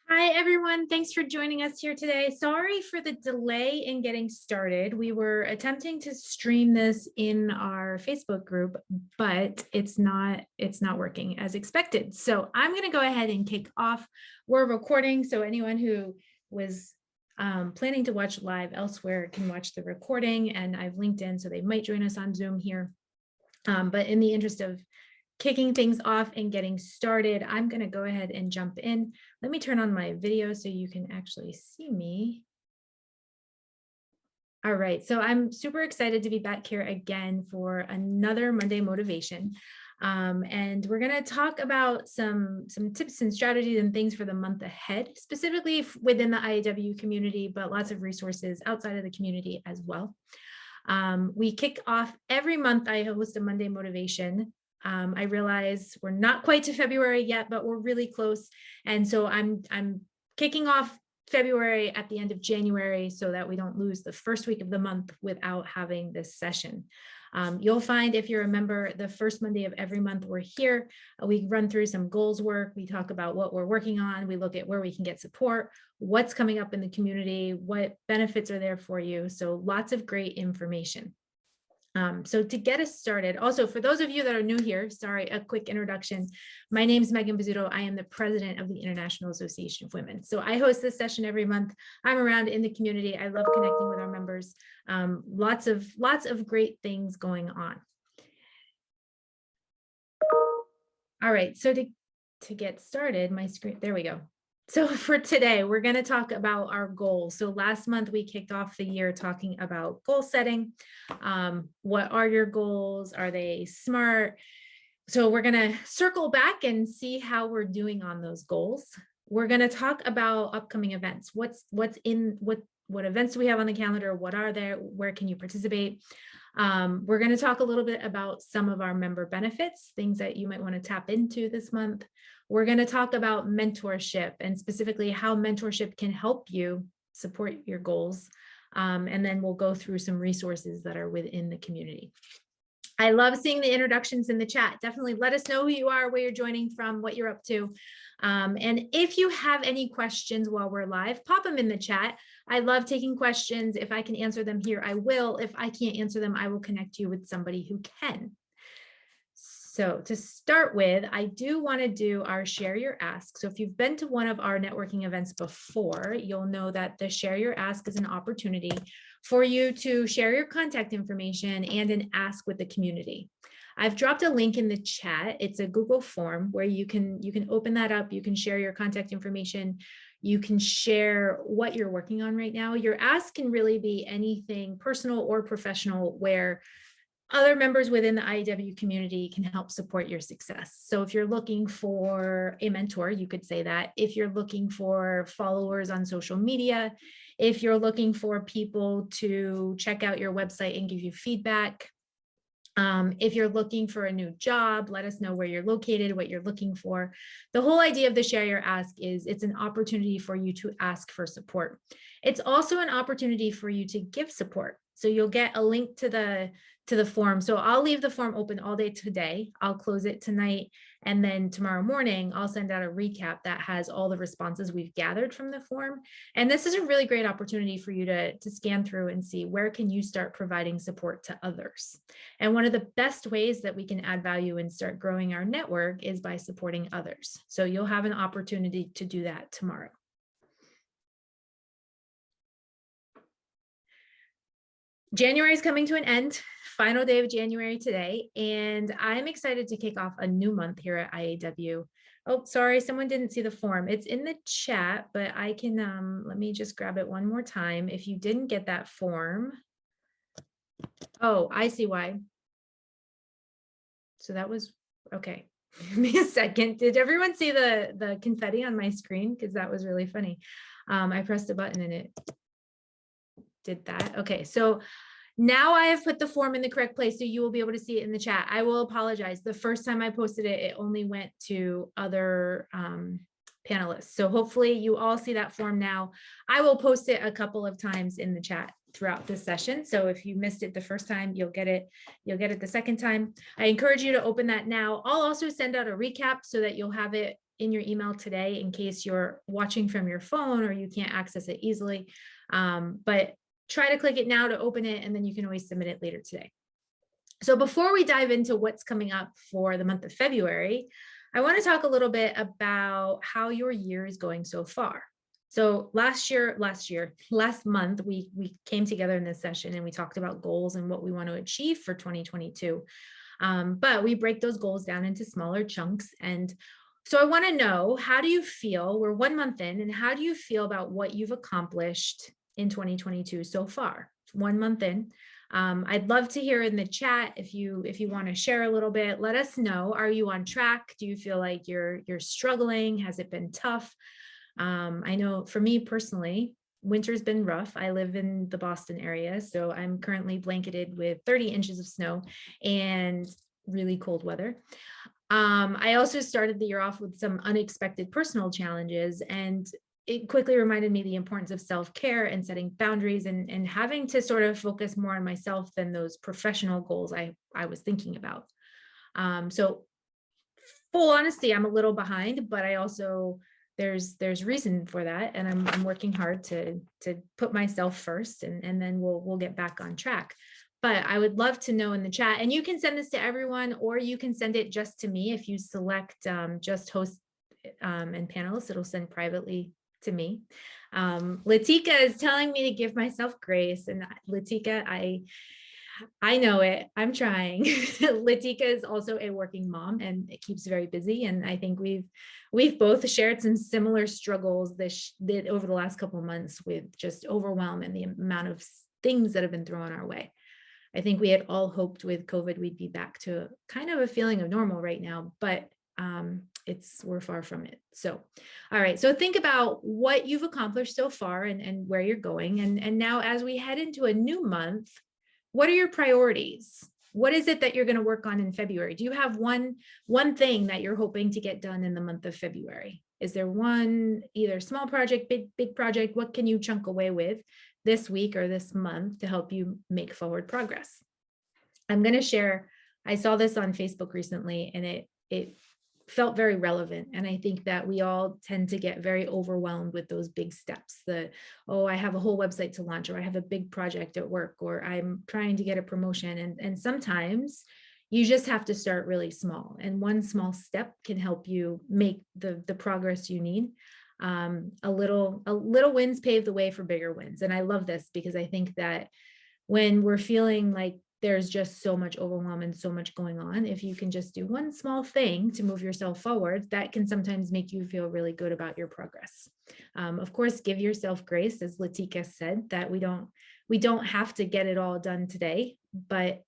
Hi, everyone. Thanks for joining us here today. Sorry for the delay in getting started. We were attempting to stream this in our Facebook group, but it's not working as expected. So I'm going to go ahead and kick off. We're recording, so anyone who was planning to watch live elsewhere can watch the recording, and I've linked in, so they might join us on Zoom here. But in the interest of kicking things off and getting started, I'm going to go ahead and jump in. Let me turn on my video so you can actually see me. All right, so I'm super excited to be back here again for another Monday Motivation. And we're going to talk about some tips and strategies and things for the month ahead, specifically within the IAW community, but lots of resources outside of the community as well. We kick off every month. I host a Monday Motivation. I realize we're not quite to February yet, but we're really close. And so I'm kicking off February at the end of January so that we don't lose the first week of the month without having this session. You'll find, if you're a member, the first Monday of every month we're here. We run through some goals work. We talk about what we're working on. We look at where we can get support, what's coming up in the community, what benefits are there for you. So lots of great information. So to get us started, also for those of you that are new here, sorry, a quick introduction. My name is Megan Bizzuto. I am the president of the International Association of Women. So I host this session every month. I'm around in the community. I love connecting with our members. Lots of great things going on. All right, so to get started, my screen, there we go. So for today, we're going to talk about our goals. So last month we kicked off the year talking about goal setting. What are your goals? Are they SMART? So we're going to circle back and see how we're doing on those goals. We're going to talk about upcoming events. What events do we have on the calendar? What are there? Where can you participate? We're going to talk a little bit about some of our member benefits, things that you might want to tap into this month. We're going to talk about mentorship and specifically how mentorship can help you support your goals. And then we'll go through some resources that are within the community. I love seeing the introductions in the chat. Definitely let us know who you are, where you're joining from, what you're up to. And if you have any questions while we're live, pop them in the chat. I love taking questions. If I can answer them here, I will. If I can't answer them, I will connect you with somebody who can. So to start with, I do want to do our Share Your Ask. So if you've been to one of our networking events before, you'll know that the Share Your Ask is an opportunity for you to share your contact information and an ask with the community. I've dropped a link in the chat. It's a Google form where you can open that up. You can share your contact information. You can share what you're working on right now. Your ask can really be anything personal or professional where other members within the IAW community can help support your success. So if you're looking for a mentor, you could say that. If you're looking for followers on social media, if you're looking for people to check out your website and give you feedback, if you're looking for a new job, let us know where you're located, what you're looking for. The whole idea of the Share Your Ask is it's an opportunity for you to ask for support. It's also an opportunity for you to give support. So you'll get a link to the form. So I'll leave the form open all day today. I'll close it tonight. And then tomorrow morning, I'll send out a recap that has all the responses we've gathered from the form. And this is a really great opportunity for you to scan through and see where can you start providing support to others. And one of the best ways that we can add value and start growing our network is by supporting others. So you'll have an opportunity to do that tomorrow. January is coming to an end, final day of January today, and I'm excited to kick off a new month here at IAW. Oh, sorry, someone didn't see the form. It's in the chat, but I can, let me just grab it one more time. If you didn't get that form, oh, I see why. So that was, okay, give me a second. Did everyone see the confetti on my screen? Because that was really funny. I pressed a button and it did that. Okay, so now I have put the form in the correct place, so you will be able to see it in the chat. I will apologize. The first time I posted it, it only went to other panelists. So hopefully you all see that form now. I will post it a couple of times in the chat throughout this session. So if you missed it the first time, you'll get it the second time. I encourage you to open that now. I'll also send out a recap so that you'll have it in your email today in case you're watching from your phone or you can't access it easily. But try to click it now to open it, and then you can always submit it later today. So before we dive into what's coming up for the month of February, I want to talk a little bit about how your year is going so far. So last month, we came together in this session and we talked about goals and what we want to achieve for 2022. But we break those goals down into smaller chunks. And so I want to know, how do you feel? We're 1 month in, and how do you feel about what you've accomplished in 2022 so far? 1 month in. I'd love to hear in the chat if you want to share a little bit. Let us know. Are you on track? Do you feel like you're struggling? Has it been tough? I know for me personally, winter's been rough. I live in the Boston area, so I'm currently blanketed with 30 inches of snow and really cold weather. I also started the year off with some unexpected personal challenges, and it quickly reminded me the importance of self-care and setting boundaries and having to sort of focus more on myself than those professional goals I was thinking about. So full honesty, I'm a little behind, but I also, there's reason for that. And I'm working hard to put myself first, and then we'll get back on track. But I would love to know in the chat, and you can send this to everyone, or you can send it just to me. If you select just host and panelists, it'll send privately to me. Latika is telling me to give myself grace, and Latika, I know it. I'm trying. Latika is also a working mom, and it keeps very busy. And I think we've both shared some similar struggles that over the last couple of months, with just overwhelm and the amount of things that have been thrown our way. I think we had all hoped with COVID we'd be back to kind of a feeling of normal right now, but we're far from it. So, all right. So think about what you've accomplished so far and where you're going. And now as we head into a new month, what are your priorities? What is it that you're going to work on in February? Do you have one thing that you're hoping to get done in the month of February? Is there one, either small project, big project? What can you chunk away with this week or this month to help you make forward progress? I'm going to share, I saw this on Facebook recently, and it felt very relevant. And I think that we all tend to get very overwhelmed with those big steps. I have a whole website to launch, or I have a big project at work, or I'm trying to get a promotion. And sometimes you just have to start really small, and one small step can help you make the progress you need. A little wins pave the way for bigger wins. And I love this, because I think that when we're feeling like there's just so much overwhelm and so much going on, if you can just do one small thing to move yourself forward, that can sometimes make you feel really good about your progress. Of course, give yourself grace, as Latika said, that we don't have to get it all done today, but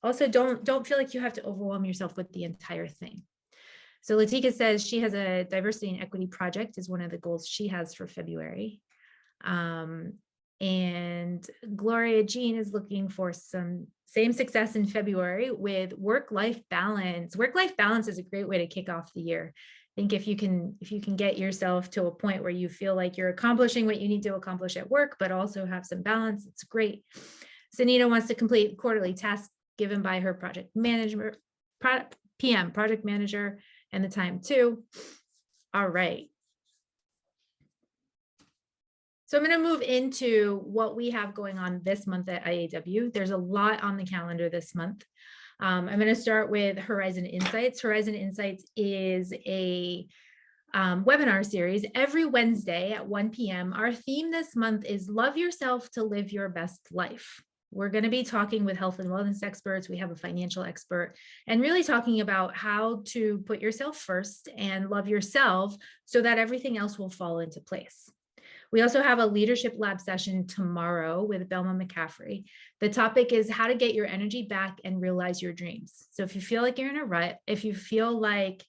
also don't feel like you have to overwhelm yourself with the entire thing. So Latika says she has a diversity and equity project is one of the goals she has for February. And Gloria Jean is looking for some same success in February with work-life balance. Work-life balance is a great way to kick off the year. I think if you can get yourself to a point where you feel like you're accomplishing what you need to accomplish at work, but also have some balance, it's great. Sunita wants to complete quarterly tasks given by her project manager, PM, project manager, and the time too. All right. So I'm going to move into what we have going on this month at IAW. There's a lot on the calendar this month. I'm going to start with Horizon Insights. Horizon Insights is a webinar series every Wednesday at 1 p.m. Our theme this month is Love Yourself to Live Your Best Life. We're going to be talking with health and wellness experts. We have a financial expert, and really talking about how to put yourself first and love yourself so that everything else will fall into place. We also have a leadership lab session tomorrow with Belma McCaffrey. The topic is how to get your energy back and realize your dreams. So if you feel like you're in a rut, if you feel like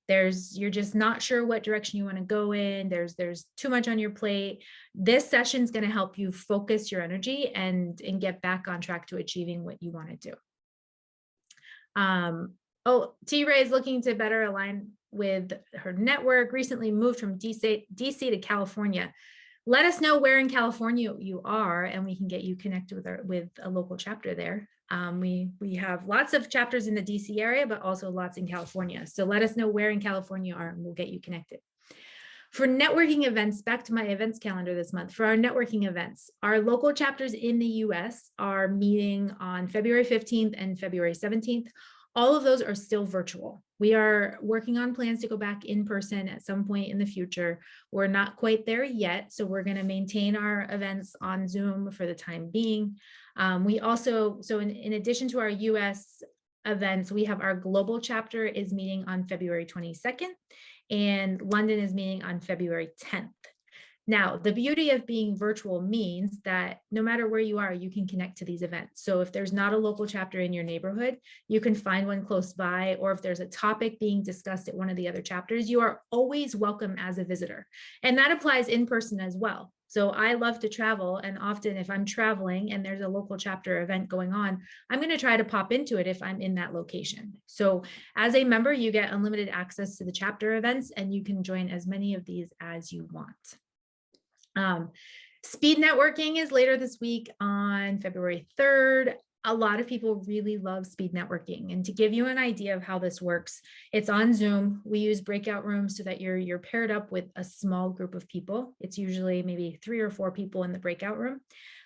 you're just not sure what direction you want to go in, there's too much on your plate, this session is going to help you focus your energy and get back on track to achieving what you want to do. T-Ray is looking to better align with her network, recently moved from DC to California. Let us know where in California you are, and we can get you connected with a local chapter there. We have lots of chapters in the DC area, but also lots in California. So let us know where in California you are and we'll get you connected. For networking events, back to my events calendar this month, for our networking events, our local chapters in the US are meeting on February 15th and February 17th. All of those are still virtual. We are working on plans to go back in person at some point in the future. We're not quite there yet, so we're going to maintain our events on Zoom for the time being. We also, so in addition to our US events, we have our global chapter is meeting on February 22nd, and London is meeting on February 10th. Now, the beauty of being virtual means that no matter where you are, you can connect to these events. So if there's not a local chapter in your neighborhood, you can find one close by, or if there's a topic being discussed at one of the other chapters, you are always welcome as a visitor. And that applies in person as well. So I love to travel, and often if I'm traveling and there's a local chapter event going on, I'm going to try to pop into it if I'm in that location. So as a member, you get unlimited access to the chapter events, and you can join as many of these as you want. Speed networking is later this week on February 3rd. A lot of people really love speed networking. And to give you an idea of how this works, it's on Zoom. We use breakout rooms so that you're paired up with a small group of people. It's usually maybe 3 or 4 people in the breakout room.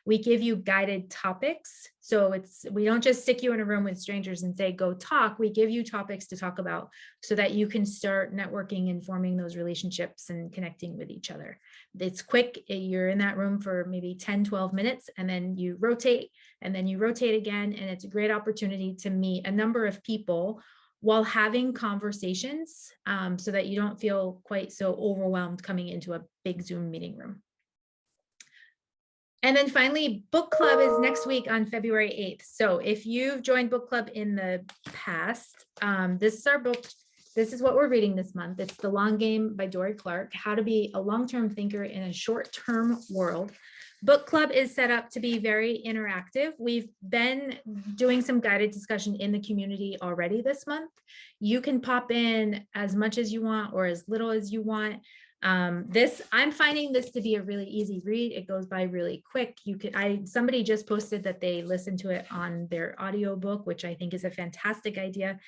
We give you guided topics. So we don't just stick you in a room with strangers and say, go talk. We give you topics to talk about so that you can start networking and forming those relationships and connecting with each other. It's quick. You're in that room for maybe 10, 12 minutes, and then you rotate, and then you rotate again. And it's a great opportunity to meet a number of people while having conversations, so that you don't feel quite so overwhelmed coming into a big Zoom meeting room. And then finally, book club is next week on February 8th. So if you've joined book club in the past, this is our book. This is what we're reading this month. It's The Long Game by Dory Clark, How to Be a Long-Term Thinker in a Short-Term World. Book club is set up to be very interactive. We've been doing some guided discussion in the community already this month. You can pop in as much as you want or as little as you want. I'm finding this to be a really easy read. It goes by really quick. Somebody just posted that they listened to it on their audiobook, which I think is a fantastic idea.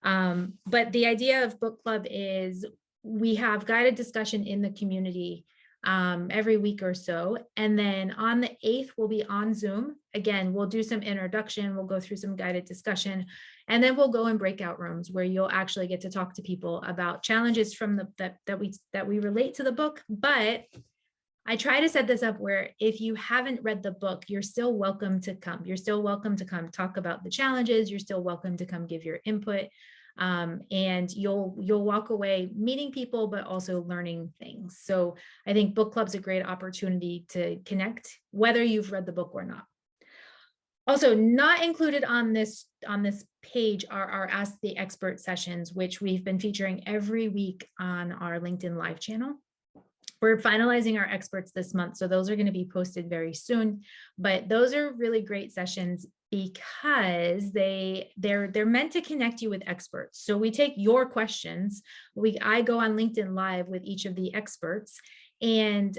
But the idea of book club is we have guided discussion in the community every week or so. And then on the 8th, we'll be on Zoom. Again, we'll do some introduction. We'll go through some guided discussion, and then we'll go in breakout rooms where you'll actually get to talk to people about challenges from that we relate to the book. But I try to set this up where if you haven't read the book, you're still welcome to come. You're still welcome to come talk about the challenges. You're still welcome to come give your input. And you'll walk away meeting people, but also learning things. So I think book club's a great opportunity to connect, whether you've read the book or not. Also, not included on this page are our Ask the Expert sessions, which we've been featuring every week on our LinkedIn Live channel. We're finalizing our experts this month, so those are going to be posted very soon. But those are really great sessions because they're meant to connect you with experts. So we take your questions. I go on LinkedIn Live with each of the experts, and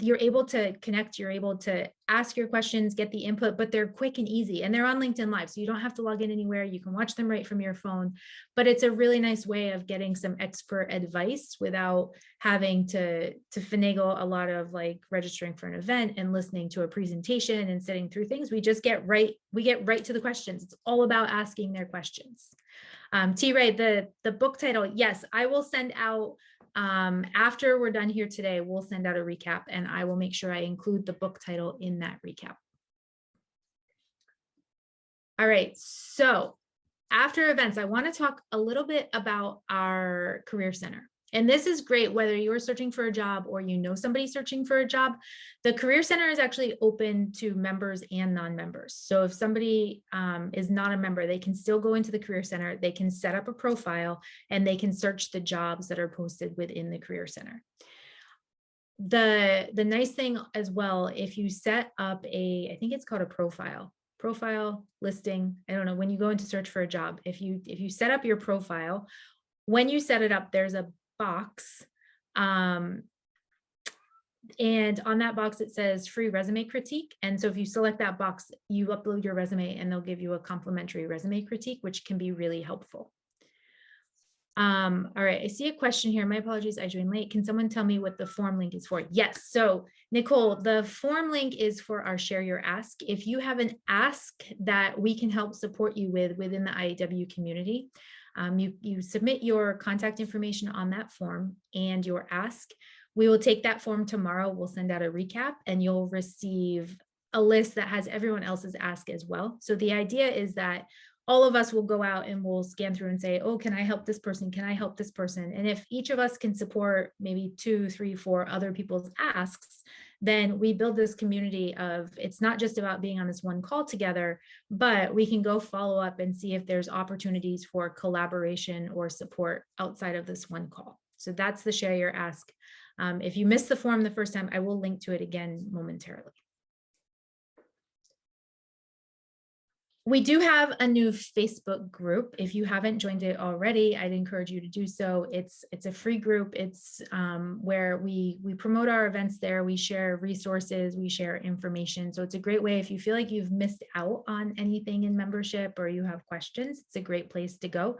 you're able to connect, you're able to ask your questions, get the input, but they're quick and easy, and they're on LinkedIn Live, so you don't have to log in anywhere. You can watch them right from your phone, but it's a really nice way of getting some expert advice without having to finagle a lot of like registering for an event and listening to a presentation and sitting through things. We get right to the questions. It's all about asking their questions. T-Ray, the book title, yes, I will send out after we're done here today, we'll send out a recap, and I will make sure I include the book title in that recap. All right, so after events, I want to talk a little bit about our Career Center. And this is great whether you're searching for a job or you know somebody searching for a job. The Career Center is actually open to members and non-members. So if somebody is not a member, they can still go into the Career Center, they can set up a profile, and they can search the jobs that are posted within the Career Center. The nice thing as well, if you set up I think it's called a profile listing, I don't know, when you go into search for a job, if you set up your profile, when you set it up, there's a box And on that box, it says free resume critique. And so if you select that box, you upload your resume and they'll give you a complimentary resume critique, which can be really helpful. All right, I see a question here. My apologies, I joined late. Can someone tell me what the form link is for? Yes, so Nicole, the form link is for our Share Your Ask. If you have an ask that we can help support you with within the IAW community, you submit your contact information on that form and your ask. We will take that form tomorrow. We'll send out a recap and you'll receive a list that has everyone else's ask as well. So the idea is that all of us will go out and we'll scan through and say, oh, can I help this person? Can I help this person? And if each of us can support maybe 2, 3, 4 other people's asks, then we build this community of, it's not just about being on this one call together, but we can go follow up and see if there's opportunities for collaboration or support outside of this one call. So that's the Share Your Ask. If you missed the form the first time, I will link to it again momentarily. We do have a new Facebook group. If you haven't joined it already, I'd encourage you to do so. It's a free group. It's where we promote our events there. We share resources, we share information. So it's a great way if you feel like you've missed out on anything in membership or you have questions, it's a great place to go.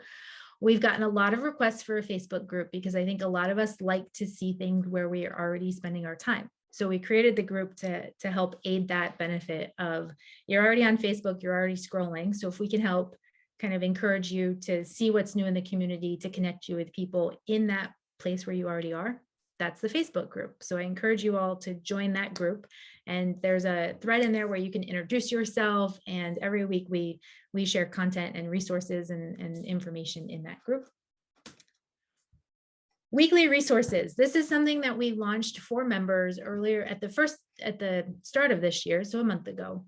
We've gotten a lot of requests for a Facebook group because I think a lot of us like to see things where we are already spending our time. So we created the group to help aid that benefit of you're already on Facebook, you're already scrolling. So if we can help kind of encourage you to see what's new in the community, to connect you with people in that place where you already are, that's the Facebook group. So I encourage you all to join that group. And there's a thread in there where you can introduce yourself. And every week we share content and resources and information in that group. Weekly resources. This is something that we launched for members earlier at the start of this year, so a month ago.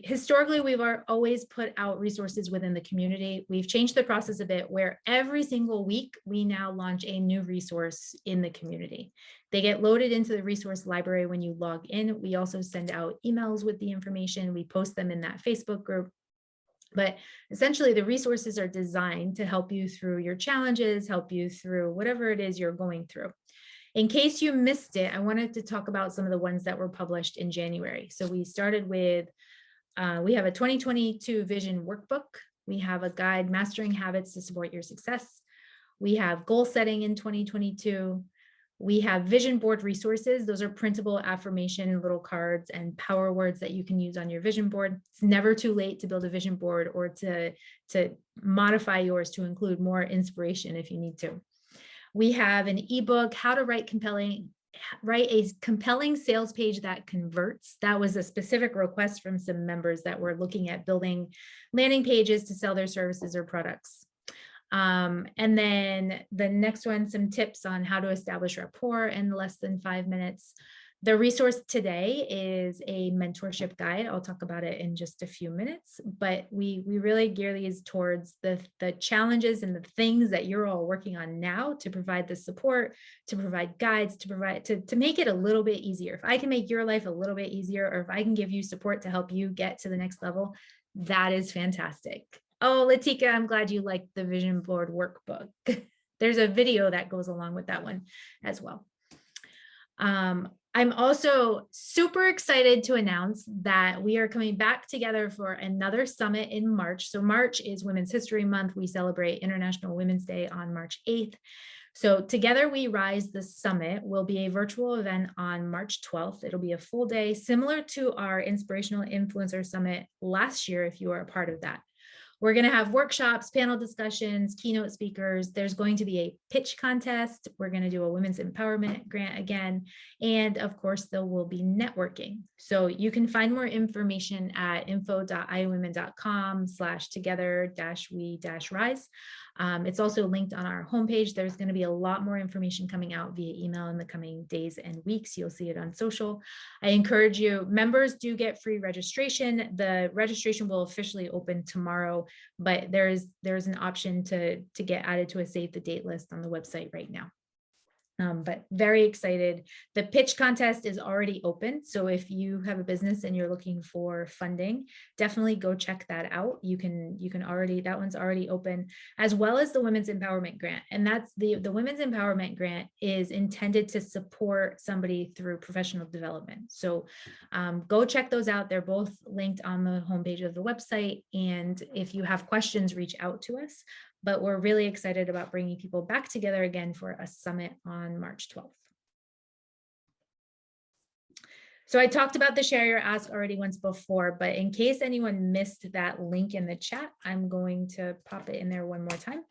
Historically, we've always put out resources within the community. We've changed the process a bit where every single week we now launch a new resource in the community. They get loaded into the resource library when you log in. We also send out emails with the information. We post them in that Facebook group. But essentially, the resources are designed to help you through your challenges, help you through whatever it is you're going through. In case you missed it, I wanted to talk about some of the ones that were published in January. So we started with, we have a 2022 vision workbook. We have a guide, Mastering Habits to Support Your Success. We have goal setting in 2022. We have vision board resources. Those are printable affirmation little cards and power words that you can use on your vision board. It's never too late to build a vision board or to modify yours to include more inspiration if you need to. We have an ebook, How to Write a compelling sales page that converts. That was a specific request from some members that were looking at building landing pages to sell their services or products. And then the next one, some tips on how to establish rapport in less than 5 minutes. The resource today is a mentorship guide. I'll talk about it in just a few minutes, but we really gear these towards the challenges and the things that you're all working on now to provide the support, to provide guides, to make it a little bit easier. If I can make your life a little bit easier, or if I can give you support to help you get to the next level, that is fantastic. Oh, Latika, I'm glad you liked the vision board workbook. There's a video that goes along with that one as well. I'm also super excited to announce that we are coming back together for another summit in March. So March is Women's History Month. We celebrate International Women's Day on March 8th. So Together We Rise, the summit will be a virtual event on March 12th. It'll be a full day, similar to our Inspirational Influencer Summit last year, if you are a part of that. We're going to have workshops, panel discussions, keynote speakers. There's going to be a pitch contest. We're going to do a women's empowerment grant again. And of course, there will be networking. So you can find more information at info.iawomen.com/together-we-rise. It's also linked on our homepage. There's going to be a lot more information coming out via email in the coming days and weeks. You'll see it on social. I encourage you, members do get free registration. The registration will officially open tomorrow, but there's an option to get added to a save the date list on the website right now. But very excited. The pitch contest is already open. So if you have a business and you're looking for funding, definitely go check that out. You can already, that one's already open, as well as the Women's Empowerment Grant. And that's the Women's Empowerment Grant is intended to support somebody through professional development. So go check those out. They're both linked on the homepage of the website. And if you have questions, reach out to us. But we're really excited about bringing people back together again for a summit on March 12th. So I talked about the Share Your Ask already once before, but in case anyone missed that link in the chat, I'm going to pop it in there one more time.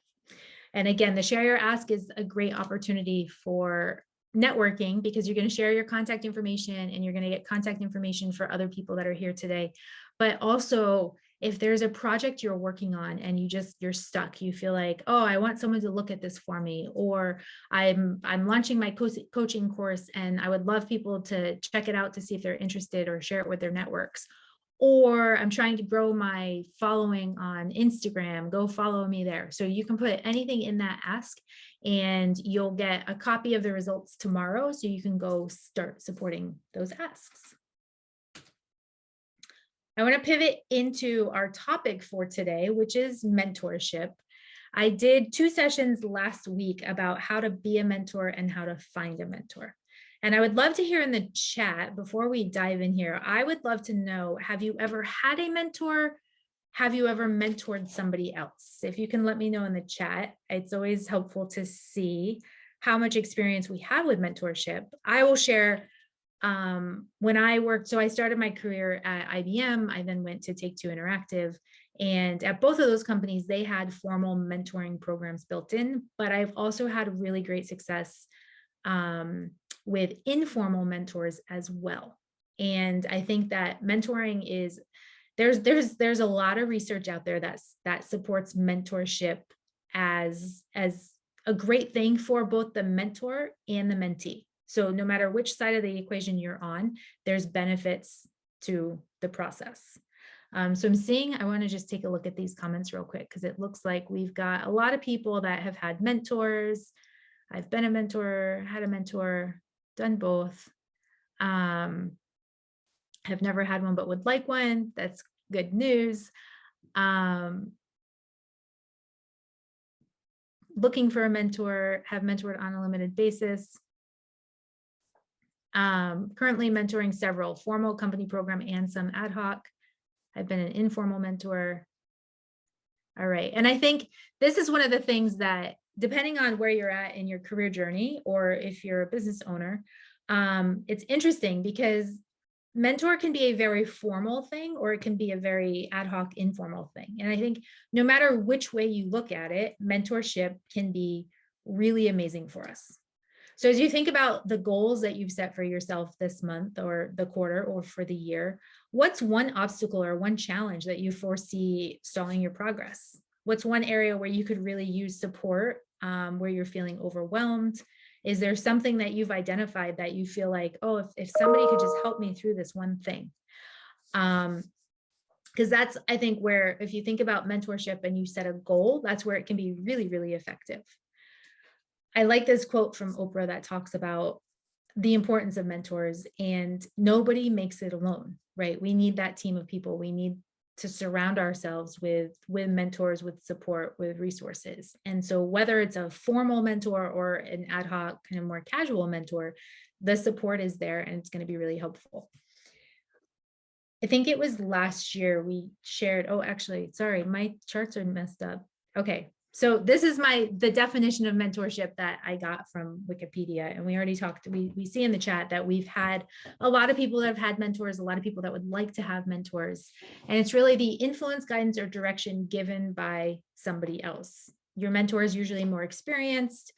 And again, the Share Your Ask is a great opportunity for networking, because you're going to share your contact information and you're going to get contact information for other people that are here today. But also, if there's a project you're working on and you're stuck, you feel like, oh, I want someone to look at this for me, or I'm launching my coaching course and I would love people to check it out to see if they're interested or share it with their networks. Or I'm trying to grow my following on Instagram, go follow me there. So you can put anything in that ask and you'll get a copy of the results tomorrow, so you can go start supporting those asks. I want to pivot into our topic for today, which is mentorship. I did 2 sessions last week about how to be a mentor and how to find a mentor. And I would love to hear in the chat, before we dive in here, I would love to know, have you ever had a mentor? Have you ever mentored somebody else? If you can let me know in the chat, it's always helpful to see how much experience we have with mentorship. I will share when I worked, so I started my career at IBM. I then went to Take-Two Interactive. And at both of those companies, they had formal mentoring programs built in, but I've also had really great success with informal mentors as well. And I think that mentoring is, there's a lot of research out there that supports mentorship as a great thing for both the mentor and the mentee. So no matter which side of the equation you're on, there's benefits to the process. So I'm seeing, I want to just take a look at these comments real quick, because it looks like we've got a lot of people that have had mentors. I've been a mentor, had a mentor, done both. Have never had one, but would like one. That's good news. Looking for a mentor, have mentored on a limited basis. Currently mentoring several formal company program and some ad hoc. I've been an informal mentor. All right. And I think this is one of the things that, depending on where you're at in your career journey, or if you're a business owner, it's interesting because mentor can be a very formal thing, or it can be a very ad hoc, informal thing. And I think no matter which way you look at it, mentorship can be really amazing for us. So as you think about the goals that you've set for yourself this month or the quarter or for the year, what's one obstacle or one challenge that you foresee stalling your progress? What's one area where you could really use support, where you're feeling overwhelmed? Is there something that you've identified that you feel like, oh, if somebody could just help me through this one thing? Because that's, I think, where, if you think about mentorship and you set a goal, that's where it can be really, really effective. I like this quote from Oprah that talks about the importance of mentors, and nobody makes it alone, right? We need that team of people. We need to surround ourselves with mentors, with support, with resources. And so whether it's a formal mentor or an ad hoc, kind of more casual mentor, the support is there and it's going to be really helpful. I think it was last year we shared, oh, actually, sorry, my charts are messed up. Okay. So this is the definition of mentorship that I got from Wikipedia. And we already talked, we see in the chat that we've had a lot of people that have had mentors, a lot of people that would like to have mentors. And it's really the influence, guidance, or direction given by somebody else. Your mentor is usually more experienced.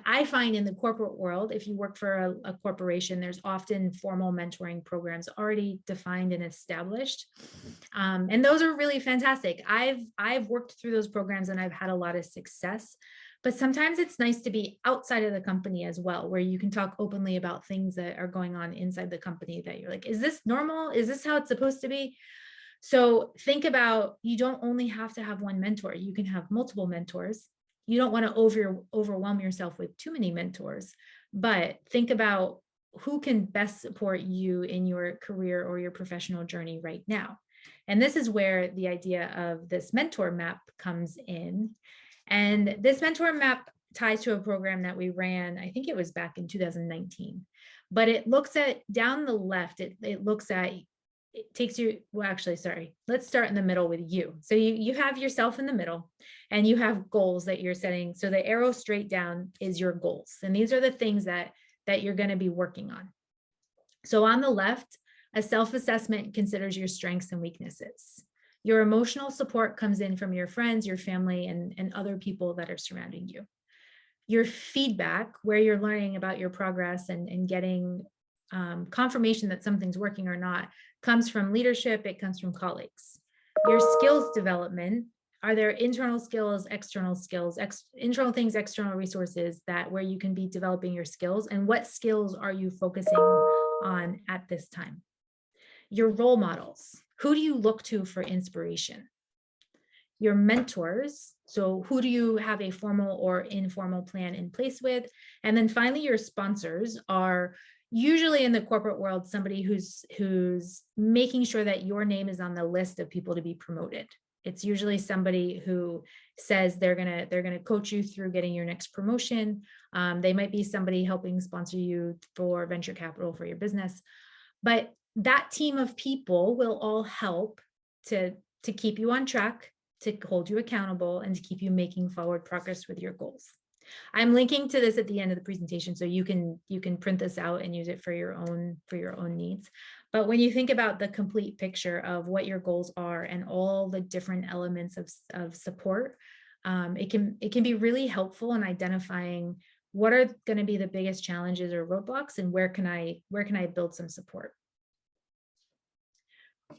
I find in the corporate world, if you work for a corporation, there's often formal mentoring programs already defined and established. And those are really fantastic. I've worked through those programs and I've had a lot of success, but sometimes it's nice to be outside of the company as well, where you can talk openly about things that are going on inside the company that you're like, is this normal? Is this how it's supposed to be? So think about, you don't only have to have one mentor. You can have multiple mentors. you don't want to overwhelm yourself with too many mentors, but think about who can best support you in your career or your professional journey right now. And this is where the idea of this mentor map comes in. And this mentor map ties to a program that we ran, I think it was back in 2019, but it looks at down the left, it looks at, it takes you, well, actually, sorry, let's start in the middle with you. So you have yourself in the middle and you have goals that you're setting. So the arrow straight down is your goals. And these are the things that you're going to be working on. So on the left, a self-assessment considers your strengths and weaknesses. Your emotional support comes in from your friends, your family, and other people that are surrounding you. Your feedback, where you're learning about your progress and getting confirmation that something's working or not, comes from leadership, it comes from colleagues. Your skills development, are there internal skills, internal things, external resources that where you can be developing your skills, and what skills are you focusing on at this time? Your role models, who do you look to for inspiration? Your mentors, so who do you have a formal or informal plan in place with? And then finally, your sponsors are usually in the corporate world, somebody who's making sure that your name is on the list of people to be promoted. It's usually somebody who says they're gonna coach you through getting your next promotion. They might be somebody helping sponsor you for venture capital for your business. But that team of people will all help to keep you on track, to hold you accountable, and to keep you making forward progress with your goals. I'm linking to this at the end of the presentation, so you can print this out and use it for your own needs. But when you think about the complete picture of what your goals are and all the different elements of support, it can be really helpful in identifying what are going to be the biggest challenges or roadblocks, and where can I build some support.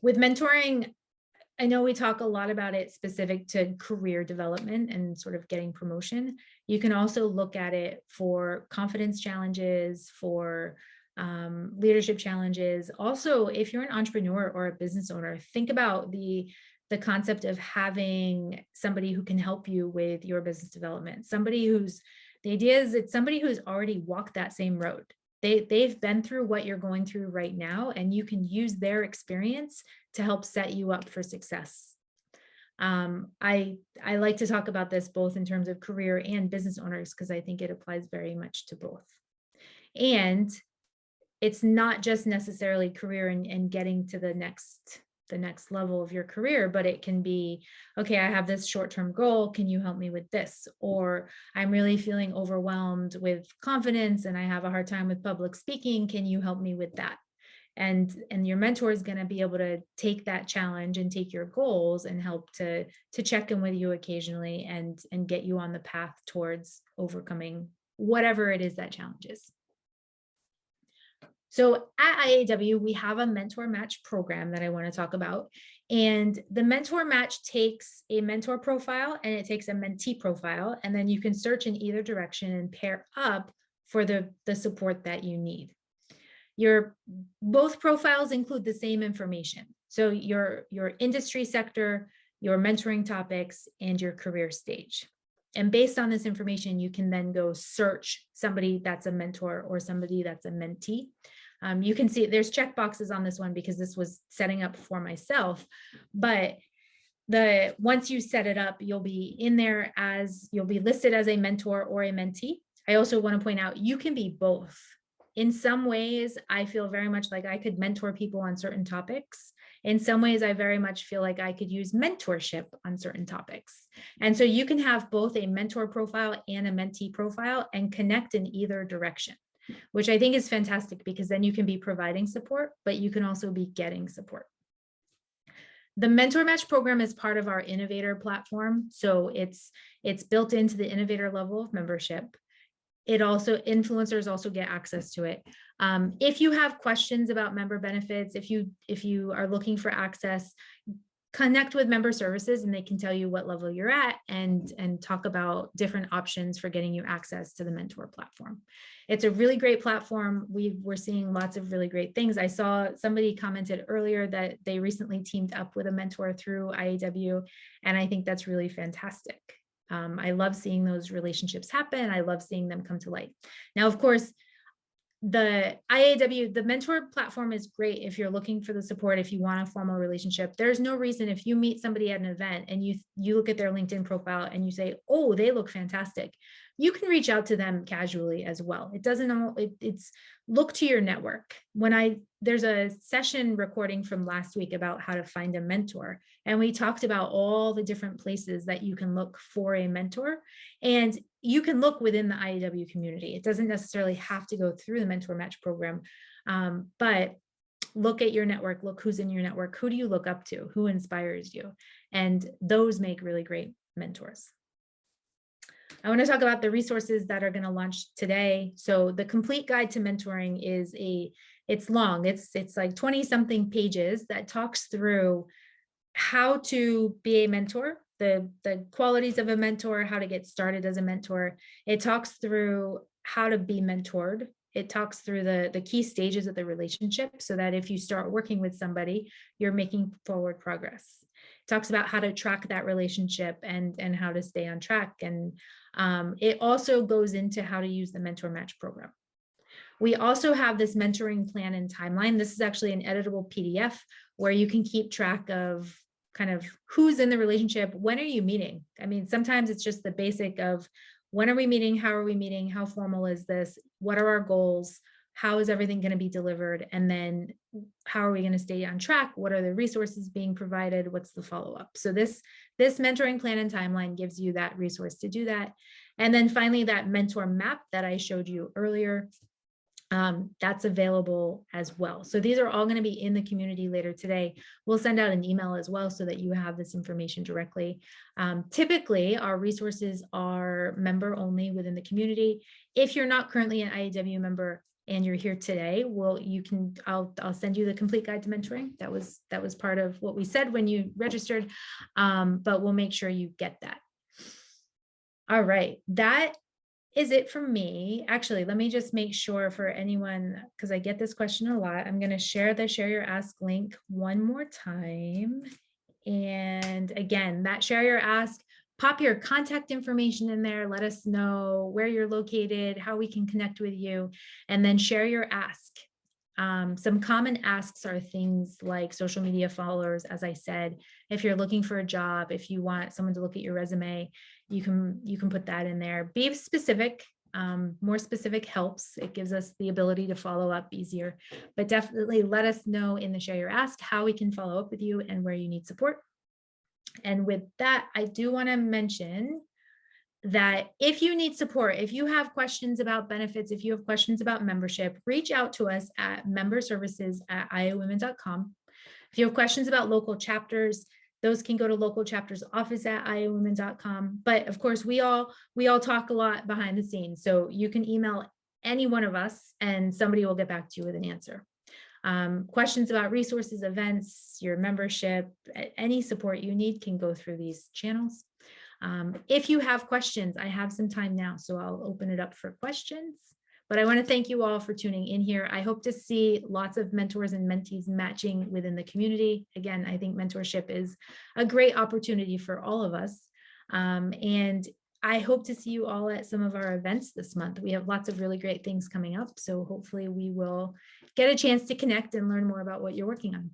With mentoring, I know we talk a lot about it specific to career development and sort of getting promotion. You can also look at it for confidence challenges, for leadership challenges. Also, if you're an entrepreneur or a business owner, think about the concept of having somebody who can help you with your business development. The idea is it's somebody who's already walked that same road. They've been through what you're going through right now, and you can use their experience to help set you up for success. I like to talk about this both in terms of career and business owners, because I think it applies very much to both. And it's not just necessarily career and getting to the next level of your career, but it can be, okay, I have this short-term goal, can you help me with this? Or I'm really feeling overwhelmed with confidence and I have a hard time with public speaking, can you help me with that? And your mentor is going to be able to take that challenge and take your goals and help to check in with you occasionally and get you on the path towards overcoming whatever it is that challenge is. So at IAW, we have a mentor match program that I want to talk about. And the mentor match takes a mentor profile and it takes a mentee profile. And then you can search in either direction and pair up for the support that you need. Both profiles include the same information. So your industry sector, your mentoring topics, and your career stage. And based on this information, you can then go search somebody that's a mentor or somebody that's a mentee. You can see there's check boxes on this one because this was setting up for myself, but once you set it up, you'll be listed as a mentor or a mentee. I also want to point out, you can be both. In some ways, I feel very much like I could mentor people on certain topics. In some ways, I very much feel like I could use mentorship on certain topics. And so you can have both a mentor profile and a mentee profile and connect in either direction, which I think is fantastic because then you can be providing support, but you can also be getting support. The Mentor Match program is part of our Innovator platform. So it's built into the Innovator level of membership. Influencers also get access to it. If you have questions about member benefits, if you are looking for access, connect with member services and they can tell you what level you're at and talk about different options for getting you access to the mentor platform. It's a really great platform. We're seeing lots of really great things. I saw somebody commented earlier that they recently teamed up with a mentor through IAW, and I think that's really fantastic. I love seeing those relationships happen. I love seeing them come to light. Now, of course, the IAW, the mentor platform is great if you're looking for the support, if you want a formal relationship. There's no reason if you meet somebody at an event and you look at their LinkedIn profile and you say, oh, they look fantastic. You can reach out to them casually as well. It doesn't all, it's look to your network. There's a session recording from last week about how to find a mentor. And we talked about all the different places that you can look for a mentor. And you can look within the IAW community. It doesn't necessarily have to go through the Mentor Match program, but look at your network, look who's in your network, who do you look up to, who inspires you, and those make really great mentors. I want to talk about the resources that are going to launch today. So the complete guide to mentoring it's long, it's like 20 something pages that talks through how to be a mentor, the qualities of a mentor, how to get started as a mentor. It talks through how to be mentored. It talks through the key stages of the relationship so that if you start working with somebody, you're making forward progress. It talks about how to track that relationship and how to stay on track. And it also goes into how to use the Mentor Match program. We also have this mentoring plan and timeline. This is actually an editable PDF where you can keep track of kind of who's in the relationship. When are you meeting? I mean, sometimes it's just the basic of when are we meeting? How are we meeting? How formal is this? What are our goals? How is everything going to be delivered? And then how are we going to stay on track? What are the resources being provided? What's the follow-up? So this mentoring plan and timeline gives you that resource to do that. And then finally, that mentor map that I showed you earlier, that's available as well. So these are all going to be in the community later today. We'll send out an email as well so that you have this information directly. Typically, our resources are member only within the community. If you're not currently an IAW member and you're here today, I'll send you the complete guide to mentoring. That was part of what we said when you registered, but we'll make sure you get that. All right, that is it for me. Actually, let me just make sure for anyone, because I get this question a lot. I'm going to share the Share Your Ask link one more time. And again, that Share Your Ask, pop your contact information in there. Let us know where you're located, how we can connect with you, and then share your ask. Some common asks are things like social media followers. As I said, if you're looking for a job, if you want someone to look at your resume, you can put that in there. Be specific. More specific helps. It gives us the ability to follow up easier, but definitely let us know in the Share Your Ask how we can follow up with you and where you need support. And with that, I do want to mention that if you need support, if you have questions about benefits, if you have questions about membership, reach out to us at memberservices@iawomen.com. If you have questions about local chapters, those can go to local chapters office at iawomen.com. But of course, we all talk a lot behind the scenes. So you can email any one of us and somebody will get back to you with an answer. Questions about resources, events, your membership, any support you need can go through these channels. If you have questions, I have some time now, so I'll open it up for questions. But I want to thank you all for tuning in here. I hope to see lots of mentors and mentees matching within the community. Again, I think mentorship is a great opportunity for all of us. And I hope to see you all at some of our events this month. We have lots of really great things coming up, so hopefully we will get a chance to connect and learn more about what you're working on.